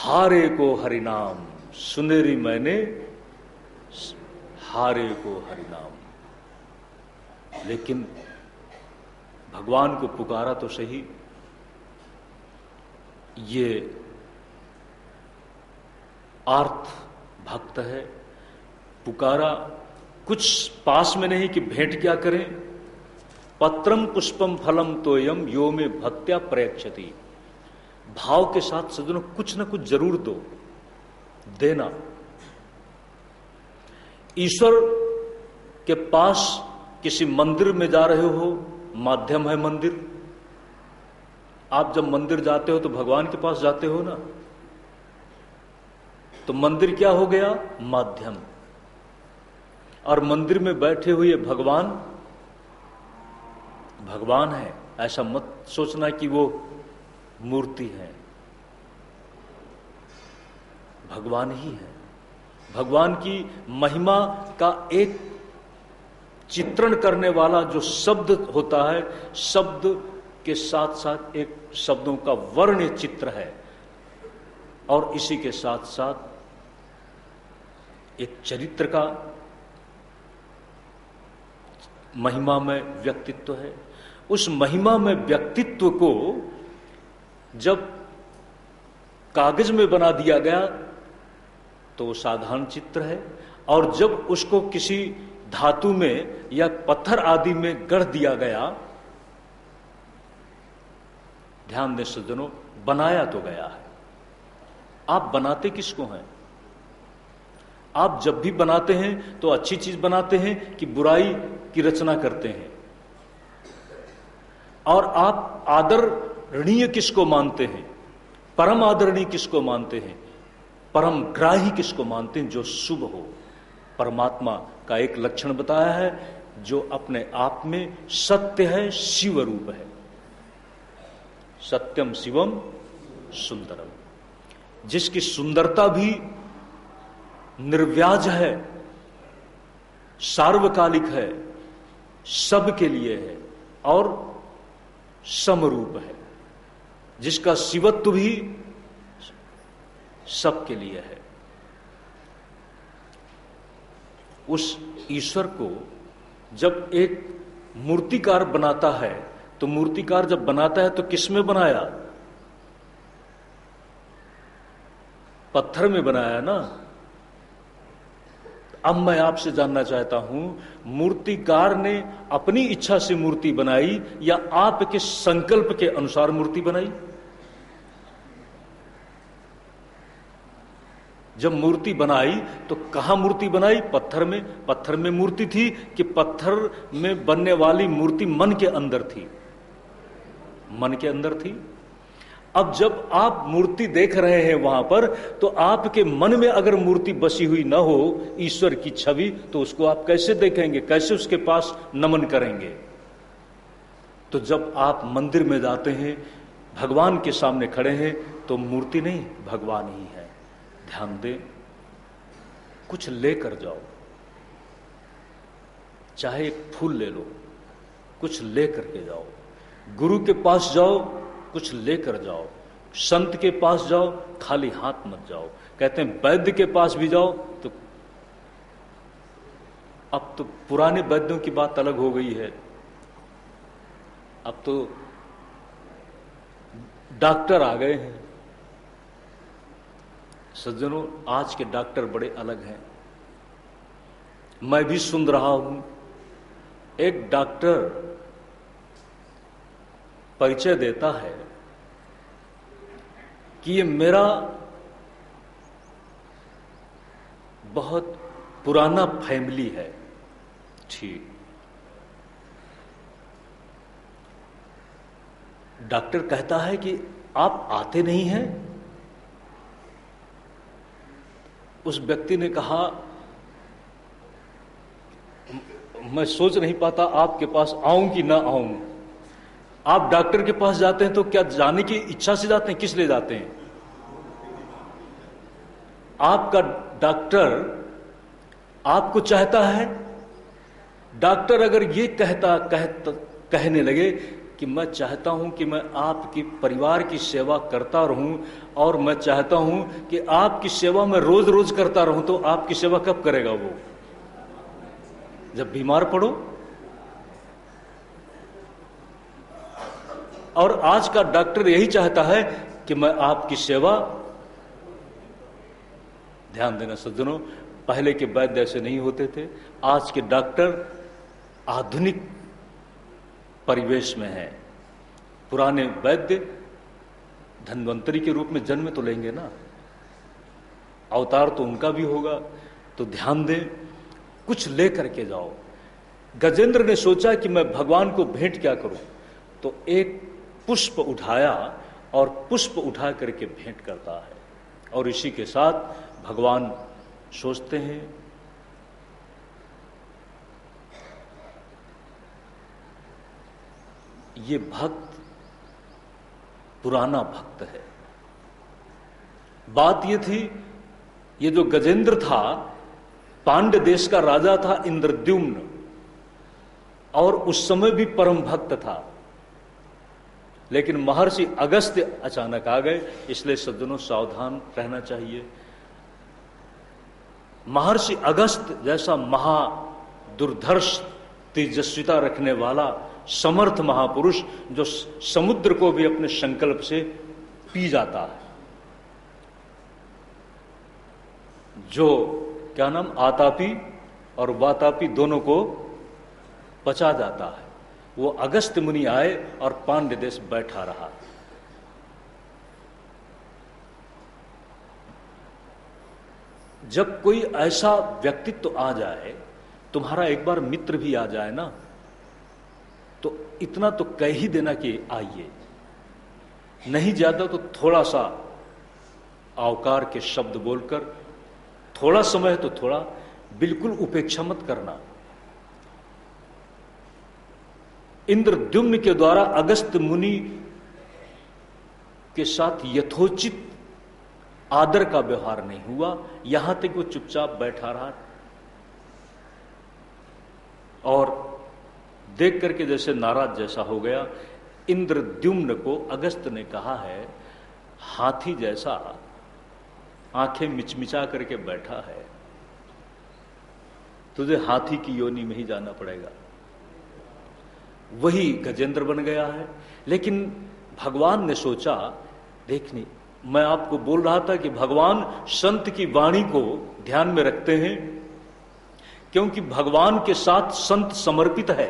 हारे को हरिनाम, सुनेरी मैंने हारे को हरिनाम। लेकिन भगवान को पुकारा तो सही, ये आर्थ भक्त है, पुकारा कुछ पास में नहीं कि भेंट क्या करें। पत्रम पुष्पम फलम तोयम यो में भक्त्या प्रयच्छति। भाव के साथ सज्जनों कुछ ना कुछ जरूर दो, देना। ईश्वर के पास किसी मंदिर में जा रहे हो, माध्यम है मंदिर। आप जब मंदिर जाते हो तो भगवान के पास जाते हो ना, तो मंदिर क्या हो गया? माध्यम। और मंदिर में बैठे हुए भगवान भगवान है, ऐसा मत सोचना कि वो मूर्ति है, भगवान ही है। भगवान की महिमा का एक चित्रण करने वाला जो शब्द होता है, शब्द के साथ साथ एक शब्दों का वर्ण चित्र है, और इसी के साथ साथ एक चरित्र का महिमा में व्यक्तित्व है। उस महिमा में व्यक्तित्व को जब कागज में बना दिया गया तो साधारण चित्र है, और जब उसको किसी धातु में या पत्थर आदि में गढ़ दिया गया, ध्यान दें सज्जनों, बनाया तो गया है। आप बनाते किसको हैं? आप जब भी बनाते हैं तो अच्छी चीज बनाते हैं कि बुराई की रचना करते हैं? और आप आदरणीय किसको मानते हैं? परम आदरणीय किसको मानते हैं? परम ग्राही किसको मानते हैं? जो शुभ हो। परमात्मा का एक लक्षण बताया है, जो अपने आप में सत्य है, शिव रूप है। सत्यम शिवम सुंदरम, जिसकी सुंदरता भी निर्व्याज है, सार्वकालिक है, सबके लिए है और समरूप है, जिसका शिवत्व भी सबके लिए है। उस ईश्वर को जब एक मूर्तिकार बनाता है, तो मूर्तिकार जब बनाता है तो किसमें बनाया? पत्थर में बनाया ना। अब मैं आपसे जानना चाहता हूं, मूर्तिकार ने अपनी इच्छा से मूर्ति बनाई या आपके संकल्प के अनुसार मूर्ति बनाई? जब मूर्ति बनाई तो कहां मूर्ति बनाई? पत्थर में। पत्थर में मूर्ति थी कि पत्थर में बनने वाली मूर्ति मन के अंदर थी? मन के अंदर थी। अब जब आप मूर्ति देख रहे हैं वहां पर, तो आपके मन में अगर मूर्ति बसी हुई न हो, ईश्वर की छवि, तो उसको आप कैसे देखेंगे? कैसे उसके पास नमन करेंगे? तो जब आप मंदिर में जाते हैं, भगवान के सामने खड़े हैं, तो मूर्ति नहीं, भगवान ही है। ध्यान दें, कुछ लेकर जाओ, चाहे एक फूल ले लो, कुछ लेकर के जाओ। गुरु के पास जाओ, कुछ लेकर जाओ। संत के पास जाओ, खाली हाथ मत जाओ। कहते हैं वैद्य के पास भी जाओ तो, अब तो पुराने वैद्यों की बात अलग हो गई है, अब तो डॉक्टर आ गए हैं। सज्जनों, आज के डॉक्टर बड़े अलग हैं। मैं भी सुन रहा हूं, एक डॉक्टर परिचय देता है कि ये मेरा बहुत पुराना फैमिली है। ठीक, डॉक्टर कहता है कि आप आते नहीं हैं? उस व्यक्ति ने कहा, मैं सोच नहीं पाता आपके पास आऊं कि ना आऊं। आप डॉक्टर के पास जाते हैं तो क्या जाने की इच्छा से जाते हैं? किस लिए जाते हैं? आपका डॉक्टर आपको चाहता है। डॉक्टर अगर ये कहने लगे कि मैं चाहता हूं कि मैं आपकी परिवार की सेवा करता रहूं, और मैं चाहता हूं कि आपकी सेवा मैं रोज रोज करता रहूं, तो आपकी सेवा कब करेगा वो? जब बीमार पड़ो। और आज का डॉक्टर यही चाहता है कि मैं आपकी सेवा। ध्यान देना सज्जनों, पहले के वैद्य ऐसे नहीं होते थे। आज के डॉक्टर आधुनिक परिवेश में हैं। पुराने वैद्य धन्वंतरी के रूप में जन्म तो लेंगे ना, अवतार तो उनका भी होगा। तो ध्यान दें, कुछ लेकर के जाओ। गजेंद्र ने सोचा कि मैं भगवान को भेंट क्या करूं, तो एक पुष्प उठाया और पुष्प उठा करके भेंट करता है। और इसी के साथ भगवान सोचते हैं ये भक्त पुराना भक्त है। बात ये थी, ये जो गजेंद्र था पांड्य देश का राजा था, इंद्रद्युम्न, और उस समय भी परम भक्त था। लेकिन महर्षि अगस्त्य अचानक आ गए, इसलिए सज्जनों सावधान रहना चाहिए। महर्षि अगस्त्य जैसा महा दुर्धर्ष तेजस्विता रखने वाला समर्थ महापुरुष, जो समुद्र को भी अपने संकल्प से पी जाता है, जो क्या नाम आतापी और वातापी दोनों को पचा जाता है, वो अगस्त्य मुनि आए और पांड्य देश बैठा रहा। जब कोई ऐसा व्यक्तित्व आ जाए, तुम्हारा एक बार मित्र भी आ जाए ना, तो इतना तो कह ही देना कि आइए, नहीं ज्यादा तो थोड़ा सा आवकार के शब्द बोलकर, थोड़ा समय तो थोड़ा, बिल्कुल उपेक्षा मत करना। इंद्रद्युम्न के द्वारा अगस्त्य मुनि के साथ यथोचित आदर का व्यवहार नहीं हुआ, यहां तक वो चुपचाप बैठा रहा। और देख करके जैसे नाराज जैसा हो गया। इंद्रद्युम्न को अगस्त्य ने कहा है, हाथी जैसा आंखें मिचमिचा करके बैठा है, तुझे हाथी की योनि में ही जाना पड़ेगा। वही गजेंद्र बन गया है। लेकिन भगवान ने सोचा, देखनी, मैं आपको बोल रहा था कि भगवान संत की वाणी को ध्यान में रखते हैं, क्योंकि भगवान के साथ संत समर्पित है।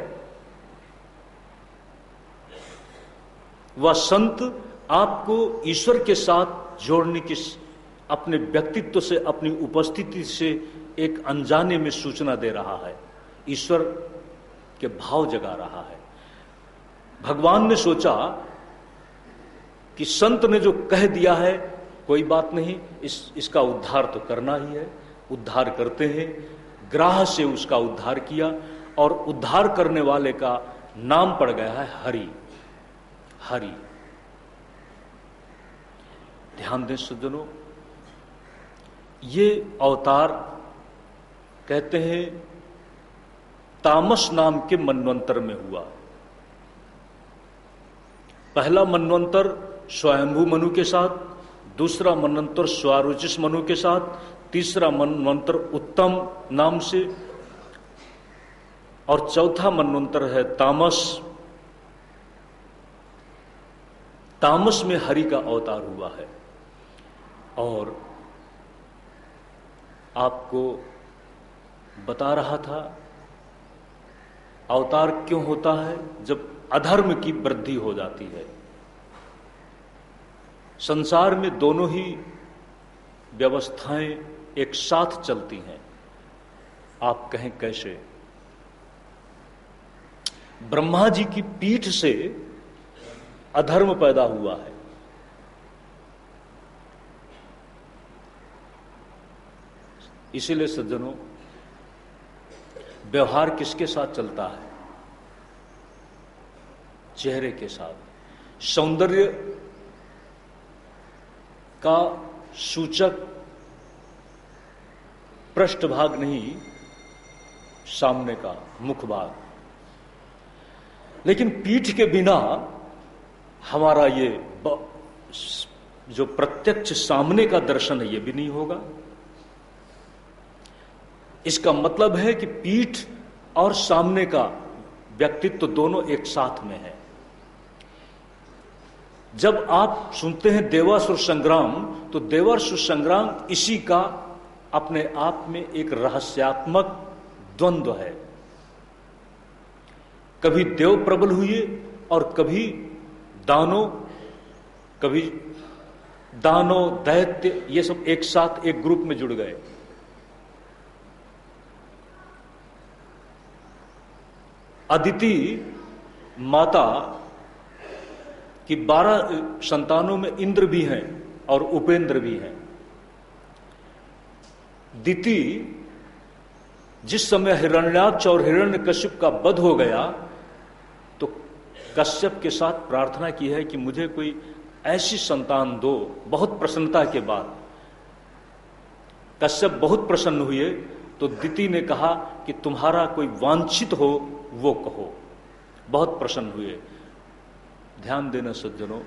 वह संत आपको ईश्वर के साथ जोड़ने की, अपने व्यक्तित्व से, अपनी उपस्थिति से एक अनजाने में सूचना दे रहा है, ईश्वर के भाव जगा रहा है। भगवान ने सोचा कि संत ने जो कह दिया है कोई बात नहीं, इसका उद्धार तो करना ही है। उद्धार करते हैं। ग्राह से उसका उद्धार किया, और उद्धार करने वाले का नाम पड़ गया है हरि। हरि। ध्यान दें सज्जनों, ये अवतार कहते हैं तामस नाम के मनवंतर में हुआ। पहला मनवंतर स्वयंभू मनु के साथ, दूसरा मनवंतर स्वारुचिस मनु के साथ, तीसरा मनवंतर उत्तम नाम से, और चौथा मनवंतर है तामस। तामस में हरि का अवतार हुआ है। और आपको बता रहा था अवतार क्यों होता है, जब अधर्म की वृद्धि हो जाती है। संसार में दोनों ही व्यवस्थाएं एक साथ चलती हैं। आप कहें कैसे? ब्रह्मा जी की पीठ से अधर्म पैदा हुआ है। इसीलिए सज्जनों, व्यवहार किसके साथ चलता है? चेहरे के साथ। सौंदर्य का सूचक पृष्ठभाग नहीं, सामने का मुख भाग। लेकिन पीठ के बिना हमारा ये जो प्रत्यक्ष सामने का दर्शन है ये भी नहीं होगा। इसका मतलब है कि पीठ और सामने का व्यक्तित्व तो दोनों एक साथ में है। जब आप सुनते हैं देवासुर संग्राम, तो देवासुर संग्राम इसी का अपने आप में एक रहस्यात्मक द्वंद्व है। कभी देव प्रबल हुए और कभी दानव दैत्य, ये सब एक साथ एक ग्रुप में जुड़ गए। अदिति माता की 12 संतानों में इंद्र भी हैं और उपेंद्र भी हैं। दिति जिस समय हिरण्याक्ष और हिरण्यकश्यप का वध हो गया, तो कश्यप के साथ प्रार्थना की है कि मुझे कोई ऐसी संतान दो। बहुत प्रसन्नता के बाद कश्यप बहुत प्रसन्न हुए, तो दिति ने कहा कि तुम्हारा कोई वांछित हो वो कहो। बहुत प्रसन्न हुए। ध्यान देना सज्जनों,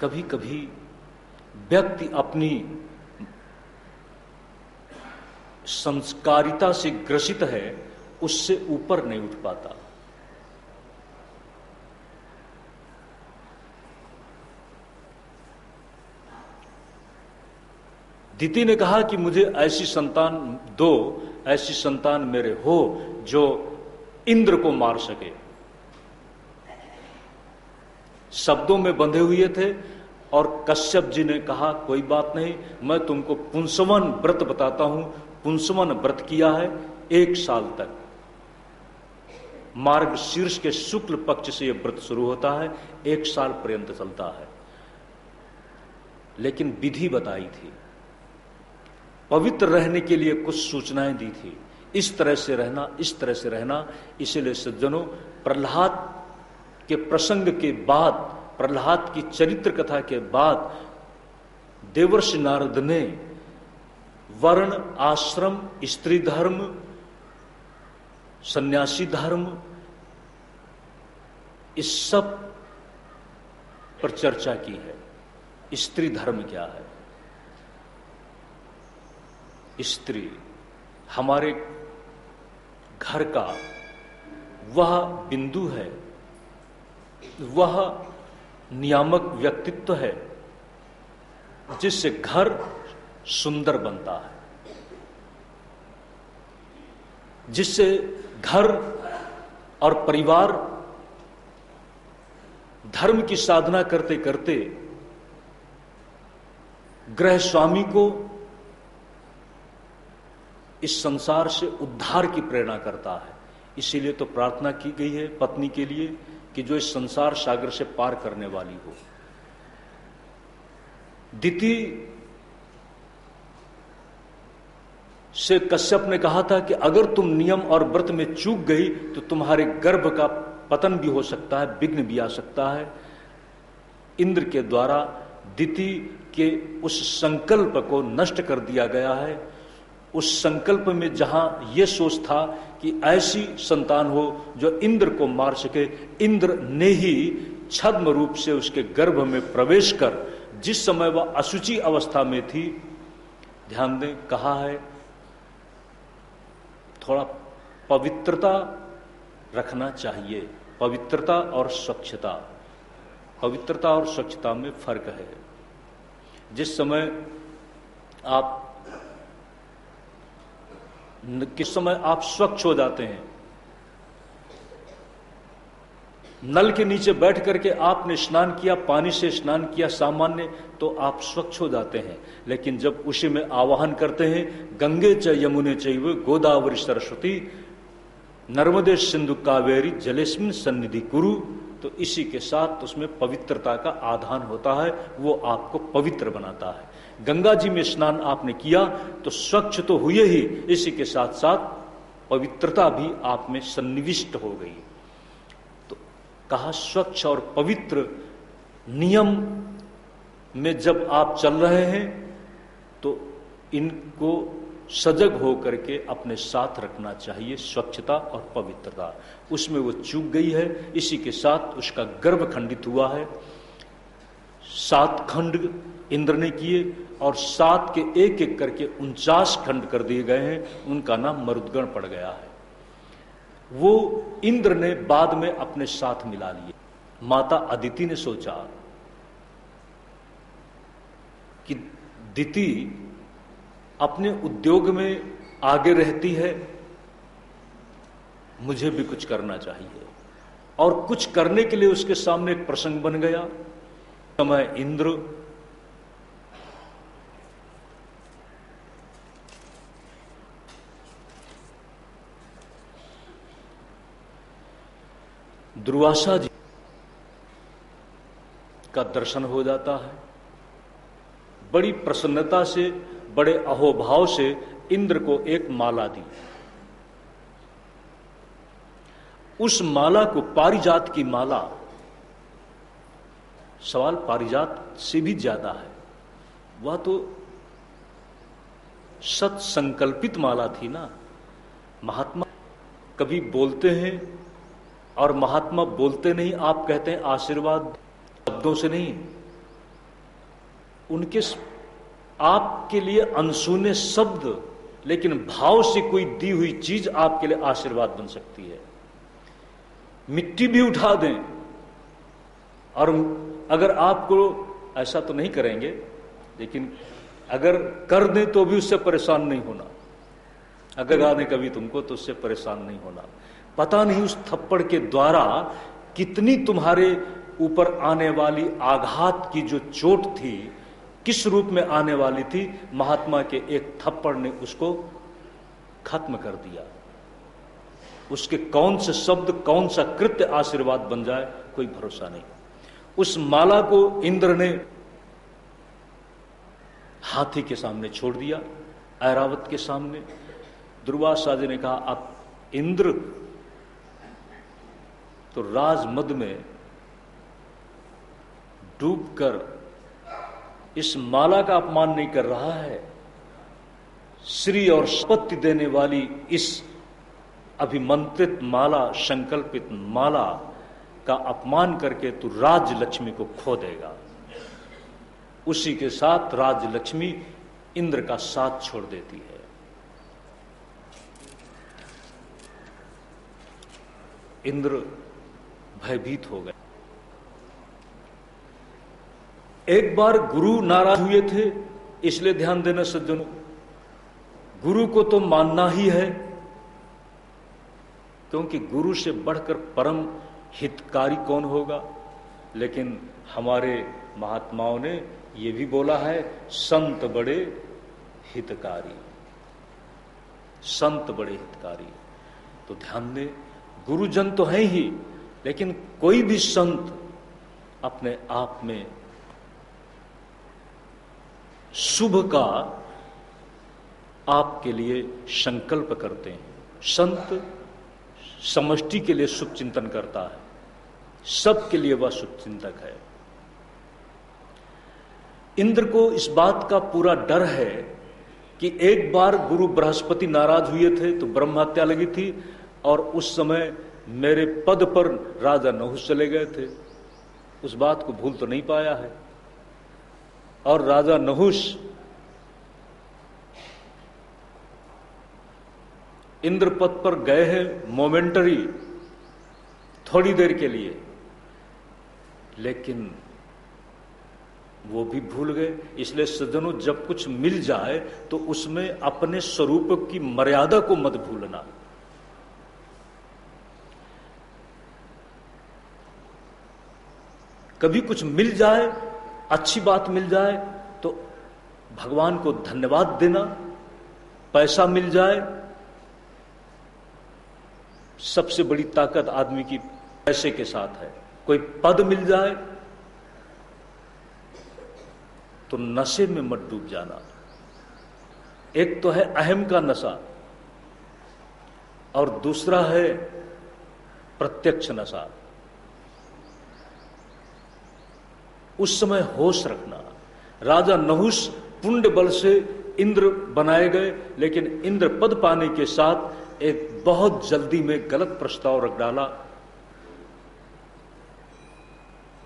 कभी कभी व्यक्ति अपनी संस्कारिता से ग्रसित है, उससे ऊपर नहीं उठ पाता। दिति ने कहा कि मुझे ऐसी संतान दो, ऐसी संतान मेरे हो जो इंद्र को मार सके। शब्दों में बंधे हुए थे और कश्यप जी ने कहा कोई बात नहीं, मैं तुमको पुंसवन व्रत बताता हूं। पुंसवन व्रत किया है 1 साल तक। मार्ग शीर्ष के शुक्ल पक्ष से यह व्रत शुरू होता है, 1 साल पर्यंत चलता है। लेकिन विधि बताई थी, पवित्र रहने के लिए कुछ सूचनाएं दी थी, इस तरह से रहना, इस तरह से रहना। इसीलिए सज्जनों, प्रहलाद के प्रसंग के बाद, प्रहलाद की चरित्र कथा के बाद देवर्षि नारद ने वर्ण, आश्रम, स्त्री धर्म, सन्यासी धर्म, इस सब पर चर्चा की है। स्त्री धर्म क्या है? स्त्री हमारे घर का वह बिंदु है, वह नियामक व्यक्तित्व है जिससे घर सुंदर बनता है, जिससे घर और परिवार धर्म की साधना करते करते गृह स्वामी को इस संसार से उद्धार की प्रेरणा करता है। इसीलिए तो प्रार्थना की गई है पत्नी के लिए कि जो इस संसार सागर से पार करने वाली हो। दिति से कश्यप ने कहा था कि अगर तुम नियम और व्रत में चूक गई तो तुम्हारे गर्भ का पतन भी हो सकता है, विघ्न भी आ सकता है। इंद्र के द्वारा दिति के उस संकल्प को नष्ट कर दिया गया है। उस संकल्प में जहां यह सोच था कि ऐसी संतान हो जो इंद्र को मार सके, इंद्र ने ही छद्म रूप से उसके गर्भ में प्रवेश कर, जिस समय वह अशुचि अवस्था में थी, ध्यान दें, कहा है थोड़ा पवित्रता रखना चाहिए। पवित्रता और स्वच्छता, पवित्रता और स्वच्छता में फर्क है। जिस समय आप किस समय आप स्वच्छ हो जाते हैं, नल के नीचे बैठ करके आपने स्नान किया, पानी से स्नान किया सामान्य, तो आप स्वच्छ हो जाते हैं। लेकिन जब उसी में आवाहन करते हैं गंगे च यमुने चैव गोदावरी सरस्वती नर्मदे सिंधु कावेरी जलेस्मिन सन्निधि कुरु, तो इसी के साथ उसमें पवित्रता का आधान होता है, वो आपको पवित्र बनाता है। गंगा जी में स्नान आपने किया तो स्वच्छ तो हुए ही, इसी के साथ साथ पवित्रता भी आप में सन्निविष्ट हो गई। तो कहा स्वच्छ और पवित्र नियम में जब आप चल रहे हैं तो इनको सजग होकर के अपने साथ रखना चाहिए, स्वच्छता और पवित्रता। उसमें वो चूक गई है, इसी के साथ उसका गर्भ खंडित हुआ है। 7 खंड इंद्र ने किए और 7 के एक एक करके 49 खंड कर दिए गए हैं। उनका नाम मरुद्गण पड़ गया है। वो इंद्र ने बाद में अपने साथ मिला लिए। माता अदिति ने सोचा कि दिति अपने उद्योग में आगे रहती है, मुझे भी कुछ करना चाहिए। और कुछ करने के लिए उसके सामने एक प्रसंग बन गया। समय इंद्र दुर्वासा जी का दर्शन हो जाता है। बड़ी प्रसन्नता से, बड़े अहोभाव से इंद्र को एक माला दी। उस माला को, पारिजात की माला, सवाल पारिजात से भी ज्यादा है, वह तो सत संकल्पित माला थी ना। महात्मा कभी बोलते हैं और महात्मा बोलते नहीं, आप कहते हैं आशीर्वाद शब्दों से नहीं, उनके आपके लिए अनसुने शब्द लेकिन भाव से कोई दी हुई चीज आपके लिए आशीर्वाद बन सकती है। मिट्टी भी उठा दें और अगर आपको, ऐसा तो नहीं करेंगे, लेकिन अगर कर दें तो भी उससे परेशान नहीं होना। अगर गा दें कभी तुमको तो उससे परेशान नहीं होना। पता नहीं उस थप्पड़ के द्वारा कितनी तुम्हारे ऊपर आने वाली आघात की जो चोट थी, किस रूप में आने वाली थी, महात्मा के एक थप्पड़ ने उसको खत्म कर दिया। उसके कौन से शब्द, कौन सा कृत्य आशीर्वाद बन जाए, कोई भरोसा नहीं। उस माला को इंद्र ने हाथी के सामने छोड़ दिया, ऐरावत के सामने। दुर्वासा जी ने कहा, अब इंद्र तो राजमद में डूबकर इस माला का अपमान नहीं कर रहा है, श्री और संपत्ति देने वाली इस अभिमंत्रित माला, संकल्पित माला का अपमान करके तू राजलक्ष्मी को खो देगा। उसी के साथ राजलक्ष्मी इंद्र का साथ छोड़ देती है। इंद्र भयभीत हो गए। एक बार गुरु नाराज हुए थे, इसलिए ध्यान देना सज्जनों, गुरु को तो मानना ही है, क्योंकि गुरु से बढ़कर परम हितकारी कौन होगा। लेकिन हमारे महात्माओं ने यह भी बोला है, संत बड़े हितकारी, संत बड़े हितकारी। तो ध्यान दें, गुरुजन तो हैं ही, लेकिन कोई भी संत अपने आप में शुभ का आपके लिए संकल्प करते हैं। संत समष्टि के लिए शुभ चिंतन करता है, सबके लिए वह शुभ चिंतक है। इंद्र को इस बात का पूरा डर है कि एक बार गुरु बृहस्पति नाराज हुए थे तो ब्रह्म हत्या लगी थी, और उस समय मेरे पद पर राजा नहुष चले गए थे। उस बात को भूल तो नहीं पाया है। और राजा नहुष इंद्र पद पर गए हैं मोमेंटरी, थोड़ी देर के लिए, लेकिन वो भी भूल गए। इसलिए सज्जनों, जब कुछ मिल जाए तो उसमें अपने स्वरूप की मर्यादा को मत भूलना। कभी कुछ मिल जाए, अच्छी बात मिल जाए तो भगवान को धन्यवाद देना। पैसा मिल जाए, सबसे बड़ी ताकत आदमी की पैसे के साथ है। कोई पद मिल जाए तो नशे में मत डूब जाना। एक तो है अहम का नशा और दूसरा है प्रत्यक्ष नशा। उस समय होश रखना। राजा नहुष पुण्य बल से इंद्र बनाए गए, लेकिन इंद्र पद पाने के साथ एक बहुत जल्दी में गलत प्रस्ताव रख डाला।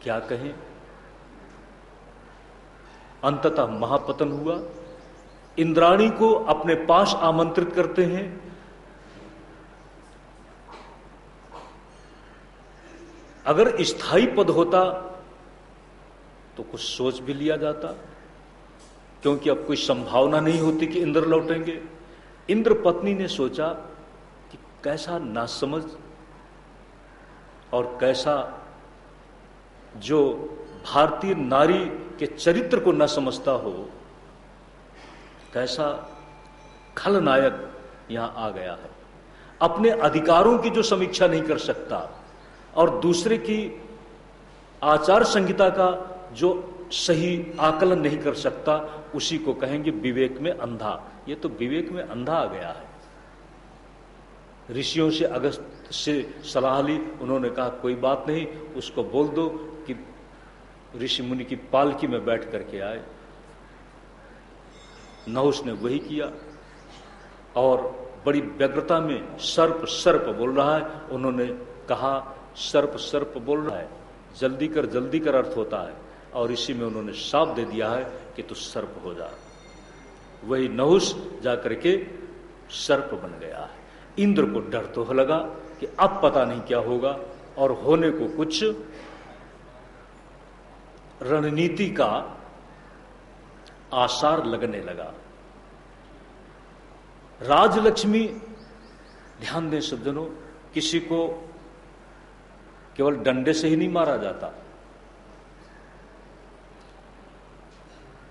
क्या कहें, अंततः महापतन हुआ। इंद्राणी को अपने पास आमंत्रित करते हैं। अगर स्थायी पद होता तो कुछ सोच भी लिया जाता, क्योंकि अब कोई संभावना नहीं होती कि इंद्र लौटेंगे। इंद्र पत्नी ने सोचा कि कैसा नासमझ और कैसा जो भारतीय नारी के चरित्र को न समझता हो, कैसा खलनायक यहां आ गया है। अपने अधिकारों की जो समीक्षा नहीं कर सकता और दूसरे की आचार संहिता का जो सही आकलन नहीं कर सकता, उसी को कहेंगे विवेक में अंधा। ये तो विवेक में अंधा आ गया है। ऋषियों से अगस्त से सलाह ली, उन्होंने कहा कोई बात नहीं, उसको बोल दो कि ऋषि मुनि की पालकी में बैठ करके आए। नहुष ने वही किया और बड़ी व्यग्रता में सर्प सर्प बोल रहा है। उन्होंने कहा सर्प सर्प बोल रहा है, जल्दी कर अर्थ होता है, और इसी में उन्होंने शाप दे दिया है कि तू सर्प हो जा। वही नहुष जाकर के सर्प बन गया है। इंद्र को डर तो लगा कि अब पता नहीं क्या होगा, और होने को कुछ रणनीति का आसार लगने लगा। राजलक्ष्मी, ध्यान दें सज्जनों, किसी को केवल डंडे से ही नहीं मारा जाता,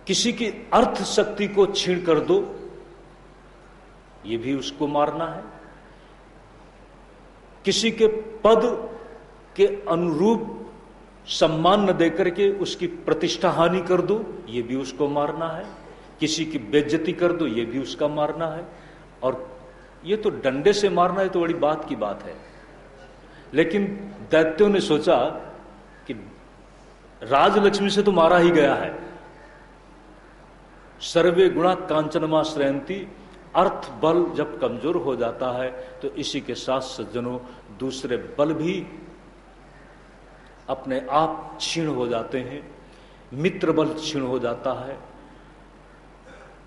किसी की अर्थ शक्ति को छीन कर दो, ये भी उसको मारना है। किसी के पद के अनुरूप सम्मान न देकर के उसकी प्रतिष्ठा हानि कर दो, ये भी उसको मारना है। किसी की बेइज्जती कर दो, ये भी उसका मारना है। और ये तो डंडे से मारना है तो बड़ी बात की बात है, लेकिन दैत्यों ने सोचा कि राजलक्ष्मी से तो मारा ही गया है। सर्वे गुणा कांचनमा श्रयंती, अर्थ बल जब कमजोर हो जाता है तो इसी के साथ सज्जनों दूसरे बल भी अपने आप क्षीण हो जाते हैं, मित्र बल क्षीण हो जाता है।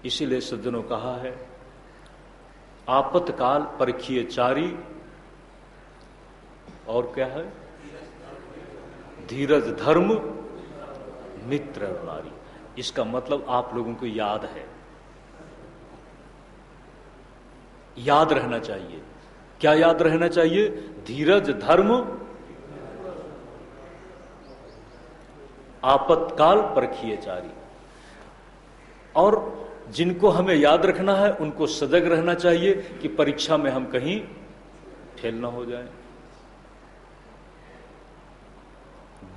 इसीलिए सज्जनों कहा है आपतकाल परखिए चारी, और क्या है, धीरज धर्म मित्र नारी। इसका मतलब आप लोगों को याद है, याद रहना चाहिए। क्या याद रहना चाहिए? धीरज धर्म आपतकाल परखिए चारी। और जिनको हमें याद रखना है उनको सजग रहना चाहिए कि परीक्षा में हम कहीं फेल ना हो जाएं।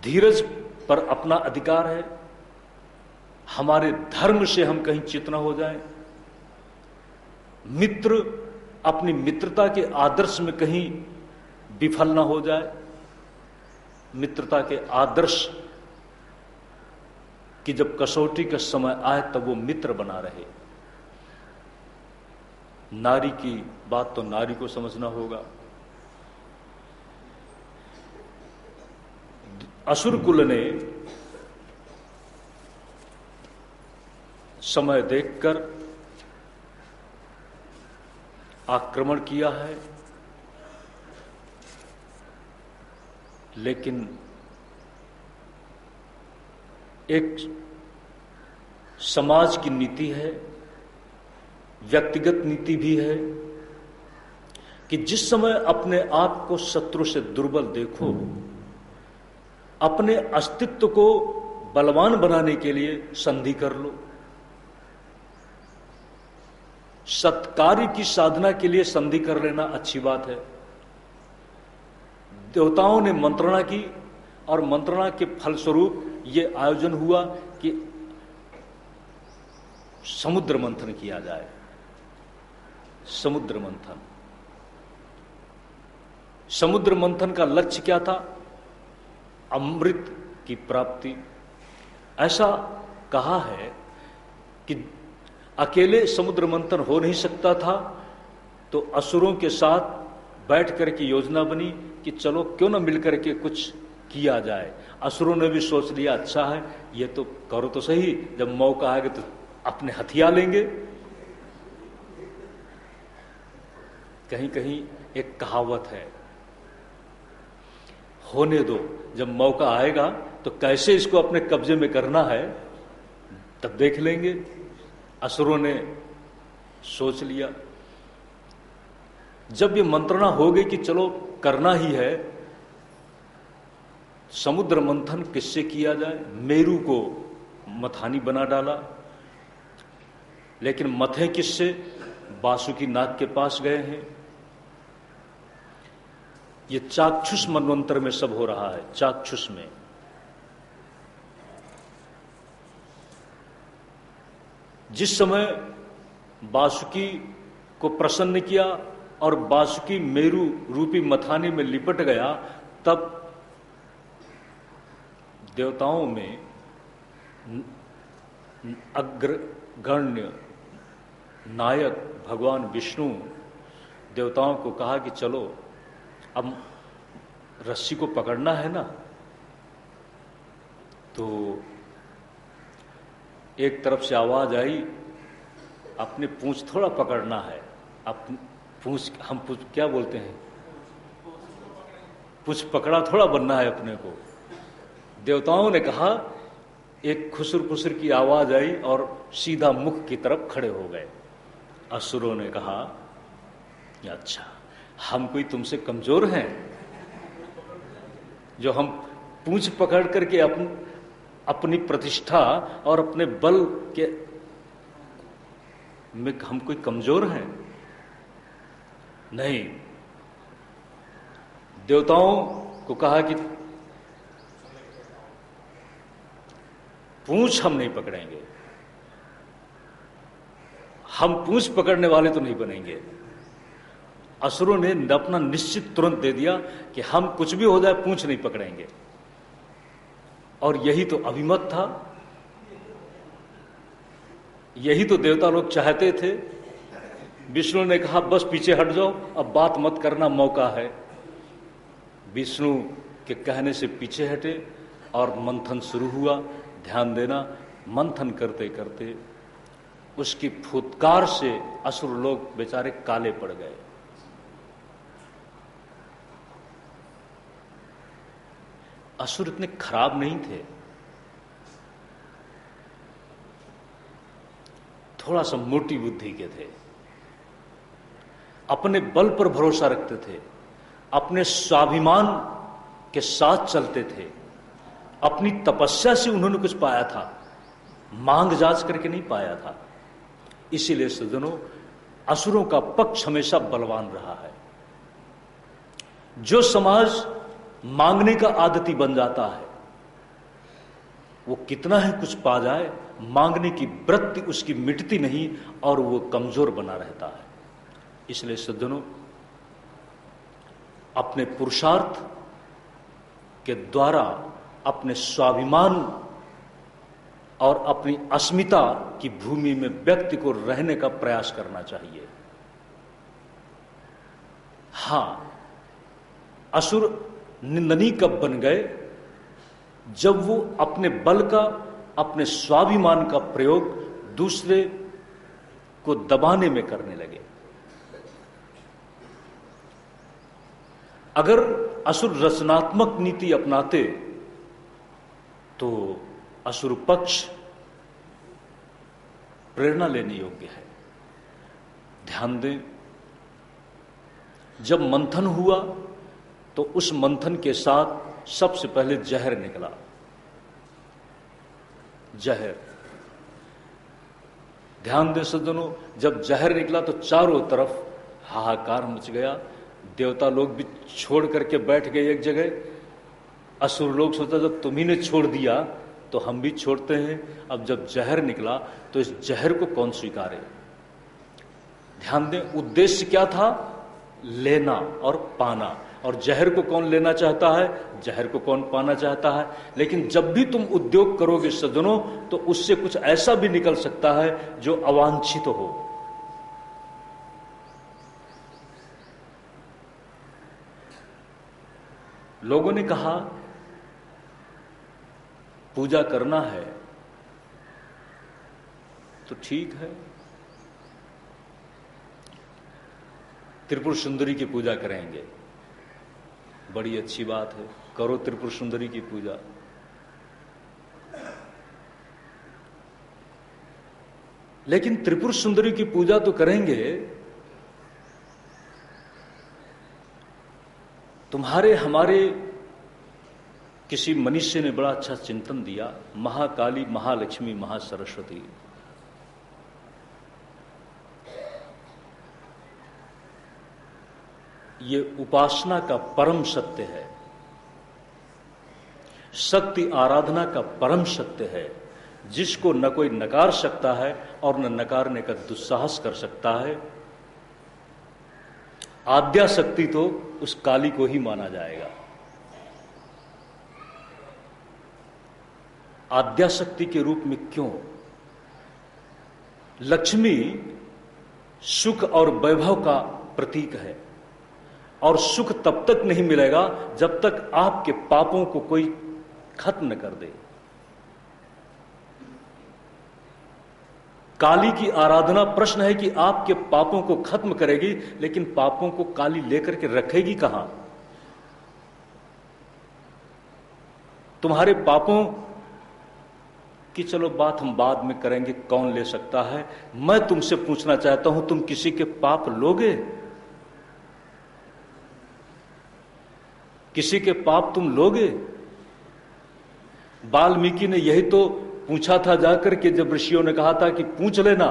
धीरज पर अपना अधिकार है, हमारे धर्म से हम कहीं चित न हो जाएं। मित्र अपनी मित्रता के आदर्श में कहीं विफल ना हो जाए। मित्रता के आदर्श कि जब कसौटी का समय आए तब वो मित्र बना रहे। नारी की बात तो नारी को समझना होगा। असुर कुल ने समय देखकर आक्रमण किया है, लेकिन एक समाज की नीति है, व्यक्तिगत नीति भी है कि जिस समय अपने आप को शत्रु से दुर्बल देखो, अपने अस्तित्व को बलवान बनाने के लिए संधि कर लो। सत्कार्य की साधना के लिए संधि कर लेना अच्छी बात है। देवताओं ने मंत्रणा की और मंत्रणा के फलस्वरूप ये आयोजन हुआ कि समुद्र मंथन किया जाए। समुद्र मंथन, समुद्र मंथन का लक्ष्य क्या था? अमृत की प्राप्ति। ऐसा कहा है कि अकेले समुद्र मंथन हो नहीं सकता था, तो असुरों के साथ बैठ करके योजना बनी कि चलो क्यों ना मिलकर के कुछ किया जाए। असुरों ने भी सोच लिया, अच्छा है ये तो करो तो सही, जब मौका आएगा तो अपने हथियार लेंगे। कहीं कहीं एक कहावत है, होने दो, जब मौका आएगा तो कैसे इसको अपने कब्जे में करना है तब देख लेंगे। असुरों ने सोच लिया। जब ये मंत्रणा हो गई कि चलो करना ही है, समुद्र मंथन किससे किया जाए, मेरु को मथानी बना डाला। लेकिन मथे किससे, वासुकी नाग के पास गए हैं। ये चाक्षुष मनवंतर में सब हो रहा है, चाक्षुष में। जिस समय वासुकी को प्रसन्न किया और वासुकी मेरु रूपी मथाने में लिपट गया, तब देवताओं में अग्रगण्य नायक भगवान विष्णु देवताओं को कहा कि चलो अब रस्सी को पकड़ना है ना। तो एक तरफ से आवाज आई, अपने पूंछ थोड़ा पकड़ना है। अपनी पूंछ, हम पूंछ क्या बोलते हैं, पूंछ पकड़ा थोड़ा बनना है अपने को। देवताओं ने कहा, एक खुसर खुसर की आवाज आई और सीधा मुख की तरफ खड़े हो गए। असुरों ने कहा, अच्छा हम कोई तुमसे कमजोर हैं जो हम पूंछ पकड़ करके अपनी प्रतिष्ठा और अपने बल के में हम कोई कमजोर हैं? नहीं। देवताओं को कहा कि पूंछ हम नहीं पकड़ेंगे, हम पूंछ पकड़ने वाले तो नहीं बनेंगे। असुरों ने अपना निश्चित तुरंत दे दिया कि हम कुछ भी हो जाए पूंछ नहीं पकड़ेंगे। और यही तो अभिमत था, यही तो देवता लोग चाहते थे। विष्णु ने कहा, बस पीछे हट जाओ, अब बात मत करना, मौका है। विष्णु के कहने से पीछे हटे और मंथन शुरू हुआ। ध्यान देना, मंथन करते करते उसकी फुत्कार से असुर लोग बेचारे काले पड़ गए। असुर इतने खराब नहीं थे, थोड़ा सा मोटी बुद्धि के थे, अपने बल पर भरोसा रखते थे, अपने स्वाभिमान के साथ चलते थे। अपनी तपस्या से उन्होंने कुछ पाया था, मांग जांच करके नहीं पाया था। इसीलिए सज्जनों, असुरों का पक्ष हमेशा बलवान रहा है। जो समाज मांगने का आदती बन जाता है, वो कितना ही कुछ पा जाए, मांगने की वृत्ति उसकी मिटती नहीं और वो कमजोर बना रहता है। इसलिए सज्जनों, अपने पुरुषार्थ के द्वारा अपने स्वाभिमान और अपनी अस्मिता की भूमि में व्यक्ति को रहने का प्रयास करना चाहिए। हां, असुर निंदनीय कब बन गए? जब वो अपने बल का, अपने स्वाभिमान का प्रयोग दूसरे को दबाने में करने लगे। अगर असुर रचनात्मक नीति अपनाते तो असुर पक्ष प्रेरणा लेने योग्य है। ध्यान दें, जब मंथन हुआ तो उस मंथन के साथ सबसे पहले जहर निकला। जहर, ध्यान दें सज्जनों, जब जहर निकला तो चारों तरफ हाहाकार मच गया। देवता लोग भी छोड़ करके बैठ गए एक जगह। असुर लोग सोचा, जब तुम्ही ने छोड़ दिया तो हम भी छोड़ते हैं। अब जब जहर निकला तो इस जहर को कौन स्वीकारे? ध्यान दें, उद्देश्य क्या था? लेना और पाना। और जहर को कौन लेना चाहता है, जहर को कौन पाना चाहता है। लेकिन जब भी तुम उद्योग करोगे सज्जनों, तो उससे कुछ ऐसा भी निकल सकता है जो अवांछित हो। लोगों ने कहा पूजा करना है तो ठीक है, त्रिपुर सुंदरी की पूजा करेंगे, बड़ी अच्छी बात है, करो त्रिपुर सुंदरी की पूजा। लेकिन त्रिपुर सुंदरी की पूजा तो करेंगे, तुम्हारे हमारे किसी मनुष्य ने बड़ा अच्छा चिंतन दिया, महाकाली, महालक्ष्मी, महासरस्वती। ये उपासना का परम सत्य है, शक्ति आराधना का परम सत्य है, जिसको न कोई नकार सकता है और न नकारने का दुस्साहस कर सकता है। आद्या शक्ति तो उस काली को ही माना जाएगा। आद्या शक्ति के रूप में क्यों? लक्ष्मी सुख और वैभव का प्रतीक है, और सुख तब तक नहीं मिलेगा जब तक आपके पापों को कोई खत्म न कर दे। काली की आराधना, प्रश्न है कि आपके पापों को खत्म करेगी, लेकिन पापों को काली लेकर के रखेगी कहां? तुम्हारे पापों की चलो बात हम बाद में करेंगे, कौन ले सकता है। मैं तुमसे पूछना चाहता हूं, तुम किसी के पाप लोगे? किसी के पाप तुम लोगे? वाल्मीकि ने यही तो पूछा था जाकर के, जब ऋषियों ने कहा था कि पूछ लेना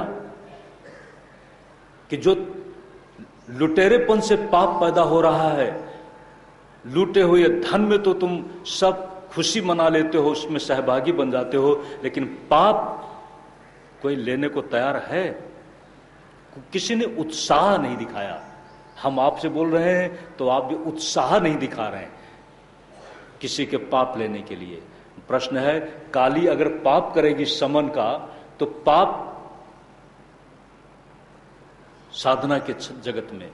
कि जो लुटेरेपन से पाप पैदा हो रहा है, लूटे हुए धन में तो तुम सब खुशी मना लेते हो, उसमें सहभागी बन जाते हो, लेकिन पाप कोई लेने को तैयार है? किसी ने उत्साह नहीं दिखाया। हम आपसे बोल रहे हैं तो आप भी उत्साह नहीं दिखा रहे हैं किसी के पाप लेने के लिए। प्रश्न है, काली अगर पाप करेगी समन का, तो पाप साधना के जगत में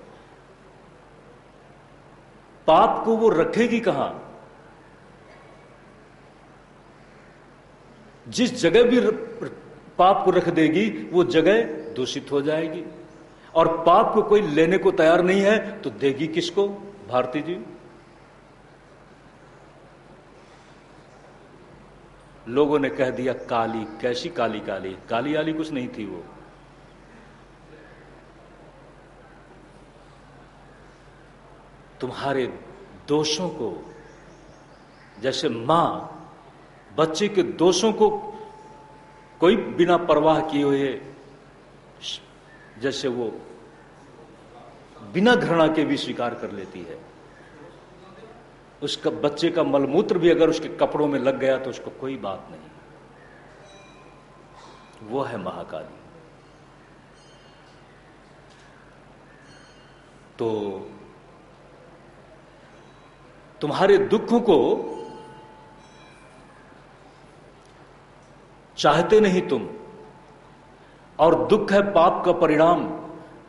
पाप को वो रखेगी कहां? जिस जगह भी पाप को रख देगी वो जगह दूषित हो जाएगी, और पाप को कोई लेने को तैयार नहीं है तो देगी किसको? भारती जी, लोगों ने कह दिया काली। कैसी काली? काली काली वाली कुछ नहीं थी वो। तुम्हारे दोषों को, जैसे मां बच्चे के दोषों को कोई बिना परवाह किए हुए, जैसे वो बिना घृणा के भी स्वीकार कर लेती है। उसका बच्चे का मलमूत्र भी अगर उसके कपड़ों में लग गया तो उसको कोई बात नहीं। वो है महाकाली। तो तुम्हारे दुखों को चाहते नहीं तुम, और दुख है पाप का परिणाम,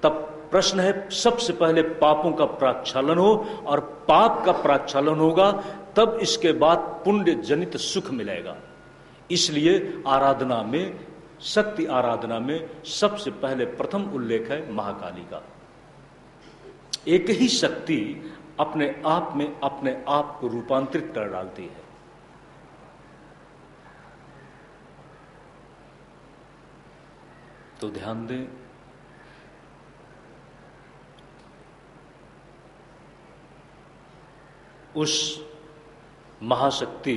तब प्रश्न है सबसे पहले पापों का प्राक्षालन हो, और पाप का प्राक्षालन होगा तब इसके बाद पुण्य जनित सुख मिलेगा। इसलिए आराधना में, शक्ति आराधना में सबसे पहले प्रथम उल्लेख है महाकाली का। एक ही शक्ति अपने आप में अपने आप को रूपांतरित कर डालती है। तो ध्यान दें, उस महाशक्ति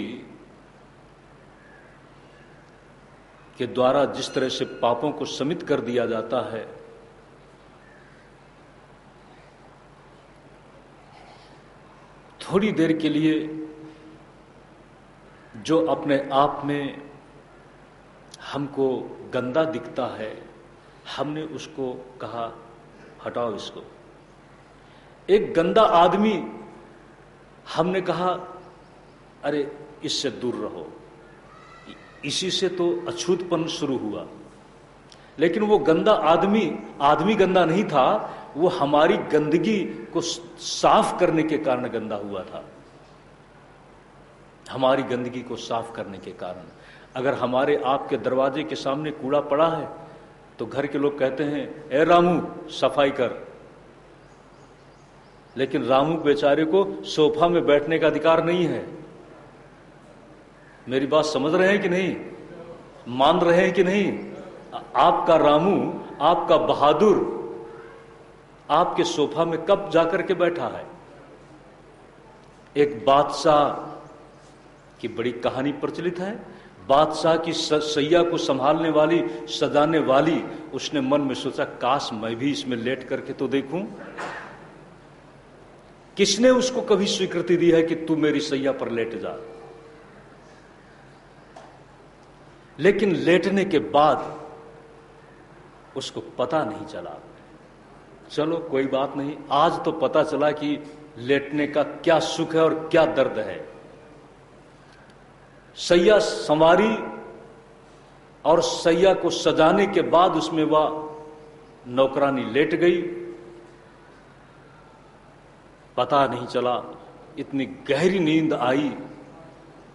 के द्वारा जिस तरह से पापों को शमित कर दिया जाता है, थोड़ी देर के लिए जो अपने आप में हमको गंदा दिखता है, हमने उसको कहा हटाओ इसको। एक गंदा आदमी हमने कहा अरे इससे दूर रहो, इसी से तो अछूतपन शुरू हुआ। लेकिन वो गंदा आदमी गंदा नहीं था, वो हमारी गंदगी को साफ करने के कारण गंदा हुआ था। हमारी गंदगी को साफ करने के कारण। अगर हमारे आपके दरवाजे के सामने कूड़ा पड़ा है तो घर के लोग कहते हैं ए रामू सफाई कर, लेकिन रामू बेचारे को सोफा में बैठने का अधिकार नहीं है। मेरी बात समझ रहे हैं कि नहीं, मान रहे हैं कि नहीं? आपका रामू, आपका बहादुर आपके सोफा में कब जाकर के बैठा है? एक बादशाह की बड़ी कहानी प्रचलित है। बादशाह की सैया को संभालने वाली, सजाने वाली, उसने मन में सोचा काश मैं भी इसमें लेट करके तो देखूं। किसने उसको कभी स्वीकृति दी है कि तू मेरी सैया पर लेट जा? लेकिन लेटने के बाद उसको पता नहीं चला। चलो कोई बात नहीं, आज तो पता चला कि लेटने का क्या सुख है और क्या दर्द है। सैया संवारी और सैया को सजाने के बाद उसमें वह नौकरानी लेट गई, पता नहीं चला। इतनी गहरी नींद आई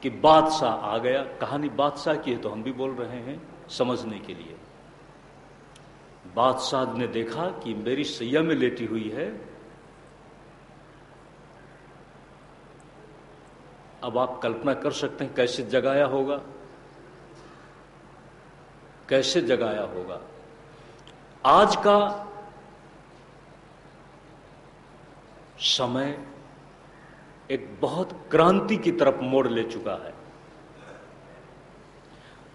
कि बादशाह आ गया। कहानी बादशाह की है तो हम भी बोल रहे हैं समझने के लिए। बादशाह ने देखा कि मेरी सैया में लेटी हुई है। अब आप कल्पना कर सकते हैं कैसे जगाया होगा, कैसे जगाया होगा। आज का समय एक बहुत क्रांति की तरफ मोड़ ले चुका है।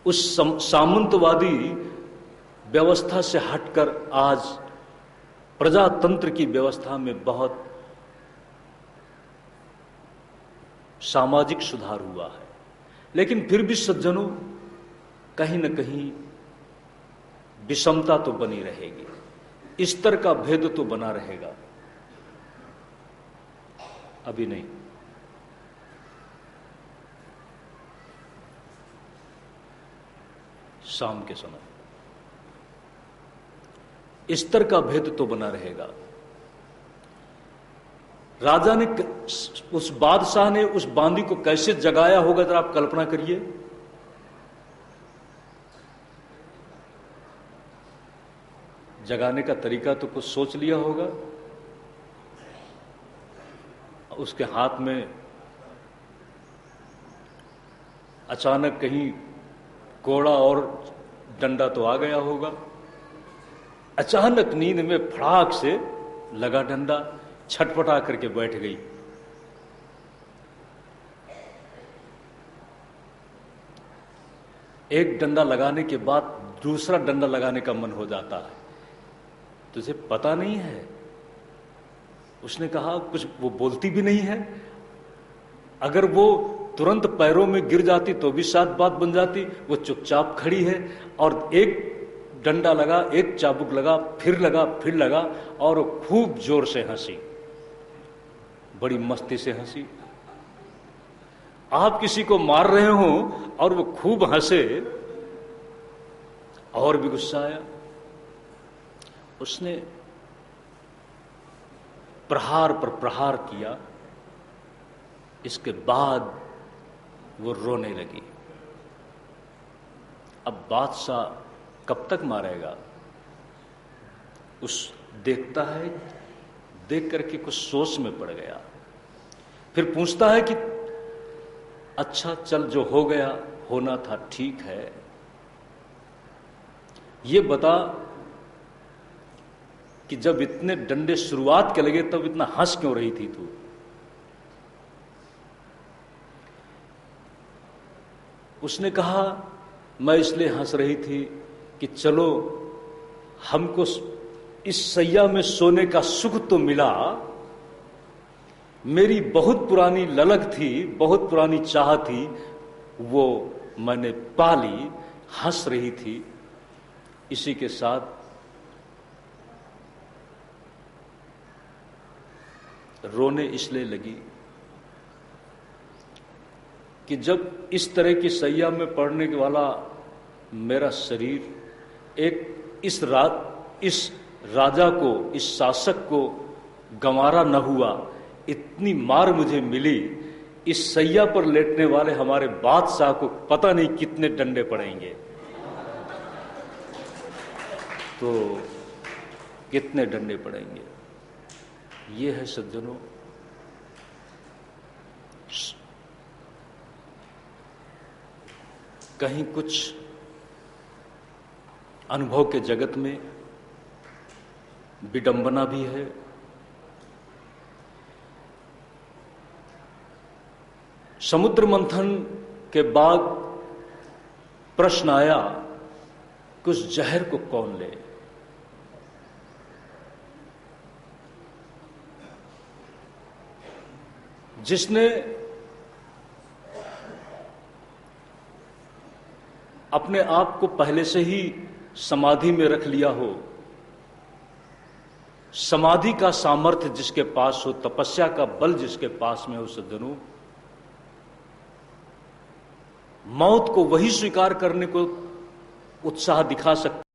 उस सामंतवादी व्यवस्था से हटकर आज प्रजातंत्र की व्यवस्था में बहुत सामाजिक सुधार हुआ है। लेकिन फिर भी सज्जनों, कहीं न कहीं विषमता तो बनी रहेगी, स्तर का भेद तो बना रहेगा। अभी नहीं, शाम के समय स्तर का भेद तो बना रहेगा। राजा ने, उस बादशाह ने उस बांदी को कैसे जगाया होगा, जरा आप कल्पना करिए। जगाने का तरीका तो कुछ सोच लिया होगा। उसके हाथ में अचानक कहीं कोड़ा और डंडा तो आ गया होगा। अचानक नींद में फड़ाक से लगा डंडा, छटपटा करके बैठ गई। एक डंडा लगाने के बाद दूसरा डंडा लगाने का मन हो जाता है। तुझे पता नहीं है? उसने कहा। कुछ वो बोलती भी नहीं है। अगर वो तुरंत पैरों में गिर जाती तो भी शायद बात बन जाती। वो चुपचाप खड़ी है और एक डंडा लगा, एक चाबुक लगा, फिर लगा और खूब जोर से हंसी, बड़ी मस्ती से हंसी। आप किसी को मार रहे हो और वो खूब हंसे, और भी गुस्सा आया। उसने प्रहार पर प्रहार किया। इसके बाद वो रोने लगी। अब बादशाह कब तक मारेगा? उस देखता है, देख करके कुछ सोच में पड़ गया। फिर पूछता है कि अच्छा चल, जो हो गया होना था, ठीक है, ये बता कि जब इतने डंडे शुरुआत के लगे तब इतना हंस क्यों रही थी तू? उसने कहा मैं इसलिए हंस रही थी कि चलो हमको इस सैया में सोने का सुख तो मिला। मेरी बहुत पुरानी ललक थी, बहुत पुरानी चाह थी, वो मैंने पा ली। हंस रही थी। इसी के साथ रोने इसलिए लगी कि जब इस तरह की सैया में पड़ने वाला मेरा शरीर इस राजा को, इस शासक को गंवारा न हुआ, इतनी मार मुझे मिली, इस सैया पर लेटने वाले हमारे बादशाह को पता नहीं कितने डंडे पड़ेंगे। तो कितने डंडे पड़ेंगे। ये है सज्जनों कहीं कुछ अनुभव के जगत में विडंबना भी है, समुद्र मंथन के बाद प्रश्न आया कि उस जहर को कौन ले। जिसने अपने आप को पहले से ही समाधि में रख लिया हो, समाधि का सामर्थ्य जिसके पास हो, तपस्या का बल जिसके पास में हो, सज्जनों, मौत को वही स्वीकार करने को उत्साह दिखा सकते